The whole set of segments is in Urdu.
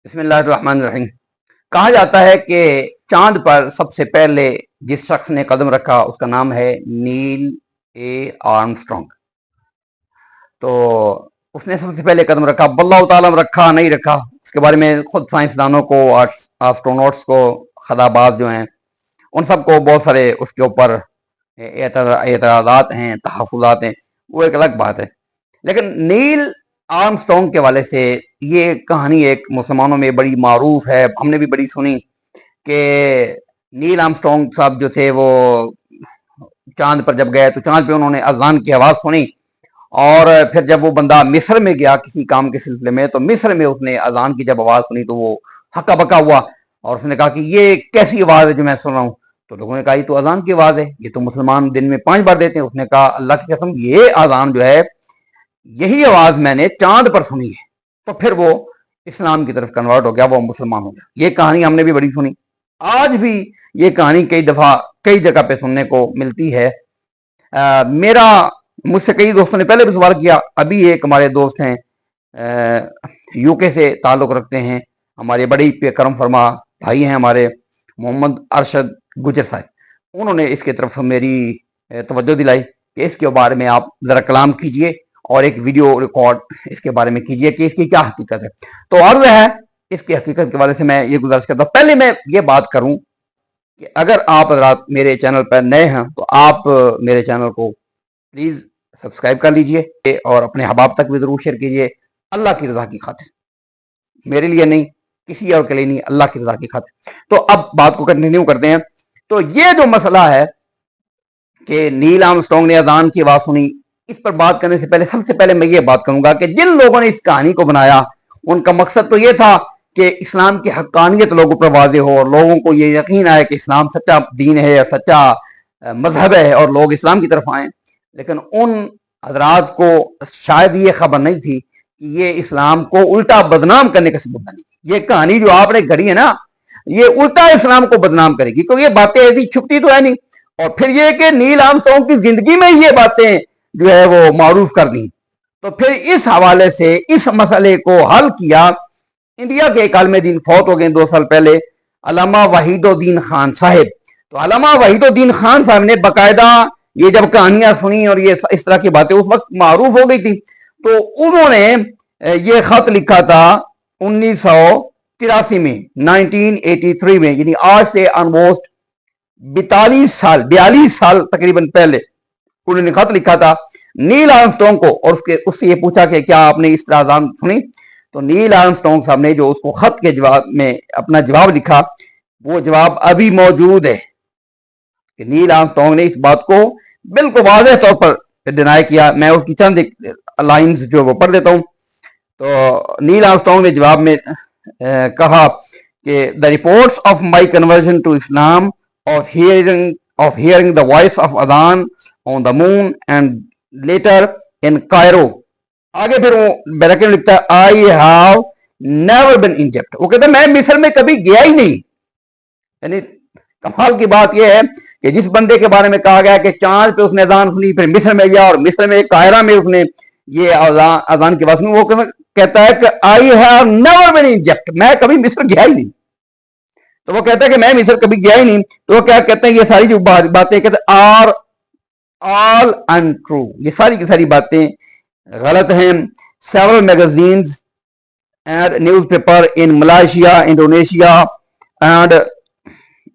بسم اللہ الرحمن الرحیم۔ کہا جاتا ہے کہ چاند پر سب سے پہلے جس شخص نے قدم رکھا اس کا نام ہے نیل اے آرمسٹرانگ۔ تو اس نے سب سے پہلے قدم رکھا، اللہ تعالیٰ رکھا نہیں رکھا اس کے بارے میں خود سائنسدانوں کو، آسٹرونوٹس کو، خداباز جو ہیں ان سب کو بہت سارے اس کے اوپر اعتراضات ہیں، تحفظات ہیں، وہ ایک الگ بات ہے۔ لیکن نیل آرمسٹرانگ کے والے سے یہ کہانی ایک مسلمانوں میں بڑی معروف ہے، ہم نے بھی بڑی سنی کہ نیل آرمسٹرانگ صاحب جو تھے وہ چاند پر جب گئے تو چاند پہ انہوں نے اذان کی آواز سنی، اور پھر جب وہ بندہ مصر میں گیا کسی کام کے سلسلے میں تو مصر میں اس نے اذان کی جب آواز سنی تو وہ ہکا بکا ہوا، اور اس نے کہا کہ یہ کیسی آواز ہے جو میں سن رہا ہوں؟ تو لوگوں نے کہا یہ تو اذان کی آواز ہے، یہ تو مسلمان دن میں 5 بار دیتے ہیں۔ اس نے کہا اللہ کی قسم یہ اذان جو ہے یہی آواز میں نے چاند پر سنی ہے۔ تو پھر وہ اسلام کی طرف کنورٹ ہو گیا، وہ مسلمان ہو گیا۔ یہ کہانی ہم نے بھی بڑی سنی، آج بھی یہ کہانی کئی دفعہ کئی جگہ پہ سننے کو ملتی ہے۔ مجھ سے کئی دوستوں نے پہلے بھی سوال کیا، ابھی ایک ہمارے دوست ہیں یو کے سے تعلق رکھتے ہیں، ہمارے بڑی کرم فرما بھائی ہیں ہمارے، محمد ارشد گجر صاحب، انہوں نے اس کی طرف میری توجہ دلائی کہ اس کے بارے میں آپ ذرا کلام کیجئے اور ایک ویڈیو ریکارڈ اس کے بارے میں کیجئے کہ اس کی کیا حقیقت ہے۔ تو عرض ہے اس کی حقیقت کے بارے سے میں یہ گزارش کرتا ہوں۔ پہلے میں یہ بات کروں کہ اگر آپ حضرات میرے چینل پر نئے ہیں تو آپ میرے چینل کو پلیز سبسکرائب کر لیجئے اور اپنے احباب تک بھی ضرور شیئر کیجئے، اللہ کی رضا کی خاطر، میرے لیے نہیں، کسی اور کے لیے نہیں، اللہ کی رضا کی خاطر۔ تو اب بات کو کنٹینیو کرتے ہیں۔ تو یہ جو مسئلہ ہے کہ نیل آرمسٹرانگ نے اذان کی آواز سنی، اس پر بات کرنے سے پہلے سب سے پہلے میں یہ بات کروں گا کہ جن لوگوں نے اس کہانی کو بنایا ان کا مقصد تو یہ تھا کہ اسلام کی حقانیت لوگوں پر واضح ہو اور لوگوں کو یہ یقین آئے کہ اسلام سچا دین ہے اور سچا مذہب ہے اور لوگ اسلام کی طرف آئیں۔ لیکن ان حضرات کو شاید یہ خبر نہیں تھی کہ یہ اسلام کو الٹا بدنام کرنے کا سبب بنے گی۔ یہ کہانی جو آپ نے گھڑی ہے نا، یہ الٹا اسلام کو بدنام کرے گی، کیونکہ یہ باتیں ایسی چھپتی تو ہے نہیں۔ اور پھر یہ کہ نیل آرمسٹرانگ کی زندگی میں یہ باتیں جو ہے وہ معروف کر دیں، تو پھر اس حوالے سے اس مسئلے کو حل کیا۔ انڈیا کے ایک عالم دین فوت ہو گئے 2 سال پہلے، علامہ وحید الدین خان صاحب۔ تو علامہ وحید الدین خان صاحب نے باقاعدہ یہ جب کہانیاں سنی اور یہ اس طرح کی باتیں اس وقت معروف ہو گئی تھی، تو انہوں نے یہ خط لکھا تھا 1983 میں، 1983 میں، یعنی آج سے آلموسٹ 42 سال تقریباً پہلے انہوں نے خط لکھا تھا نیل آرمسٹرانگ کو، اور اس سے یہ پوچھا کہ کیا آپ نے اس طرح اذان سنی؟ تو نیل آرمسٹرانگ صاحب نے جو اس کو خط کے جواب میں اپنا جواب لکھا، وہ جواب ابھی موجود ہے کہ نیل آرمسٹرانگ نے اس بات کو بالکل واضح طور پر ڈینائی کیا۔ میں اس کی چند لائنز جو وہ پڑھ دیتا ہوں۔ تو نیل آرمسٹرانگ نے جواب میں کہا کہ the reports of my conversion to Islam of hearing the voice of adhan on the moon and later in Cairo، آگے پھر وہ بیرکٹ میں لکھتا ہے I have never been in Egypt۔ وہ کہتا ہے میں مصر میں کبھی گیا ہی نہیں۔ یعنی کمال کی بات یہ ہے کہ جس بندے کے بارے میں کہا گیا کہ چاند پہ اس نے اذان سنی، پھر مصر میں گیا اور مصر میں قاہرہ میں اس نے یہ اذان کی بات سنی، وہ کہتا ہے کہ I have never been in Egypt، میں کبھی مصر گیا ہی نہیں۔ تو وہ کہتا ہے کہ میں مصر کبھی گیا ہی نہیں۔ تو وہ کیا کہتے ہیں یہ ساری جو باتیں کہتے ہیں are all untrue، یہ ساری کی ساری باتیں غلط ہیں۔ several magazines and newspaper in Malaysia, Indonesia and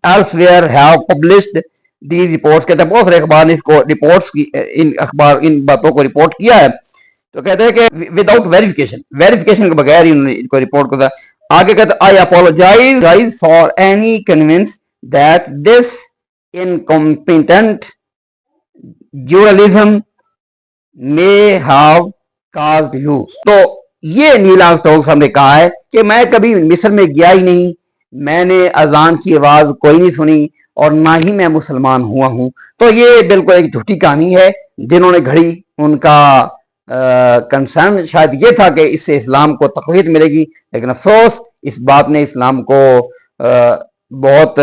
elsewhere have published these reports۔ کہتے ہیں بہت سارے اخبار نے اس کو رپورٹس کی، ان باتوں کو رپورٹ کیا ہے۔ تو کہتے ہیں کہ وداؤٹ ویریفیکیشن کے بغیر انہوں نے اس کو رپورٹ کرتا ہے۔ آگے کہتے ہیں I apologize for any convince that this incompetent journalism may have caused you۔ تو یہ نیل آرمسٹرانگ صاحب نے کہا ہے کہ میں کبھی مصر میں گیا ہی نہیں، میں نے اذان کی آواز کوئی نہیں سنی اور نہ ہی میں مسلمان ہوا ہوں۔ تو یہ بالکل ایک جھوٹی کہانی ہے جنہوں نے گھڑی، ان کا کنسرن شاید یہ تھا کہ اس سے اسلام کو تقویت ملے گی، لیکن افسوس اس بات نے اسلام کو بہت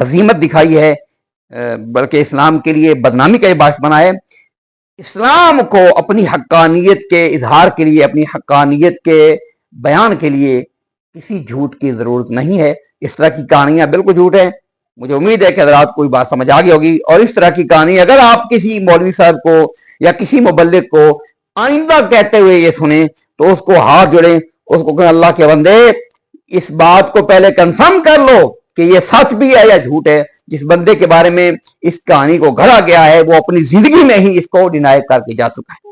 ہزیمت دکھائی ہے، بلکہ اسلام کے لیے بدنامی کا یہ باعث بنا ہے۔ اسلام کو اپنی حقانیت کے اظہار کے لیے، اپنی حقانیت کے بیان کے لیے کسی جھوٹ کی ضرورت نہیں ہے. اس طرح کی کہانیاں بالکل جھوٹ ہیں. مجھے امید ہے کہ حضرات کوئی بات سمجھ آ گئی ہوگی. اور اس طرح کی کہانی اگر آپ کسی مولوی صاحب کو یا کسی مبلغ کو آئندہ کہتے ہوئے یہ سنیں تو اس کو ہاتھ جوڑیں, اس کو کہیں اللہ کے بندے اس بات کو پہلے کنفرم کر لو کہ یہ سچ بھی ہے یا جھوٹ ہے. جس بندے کے بارے میں اس کہانی کو گھڑا گیا ہے وہ اپنی زندگی میں ہی اس کو ڈینائی کر کے جا چکا ہے.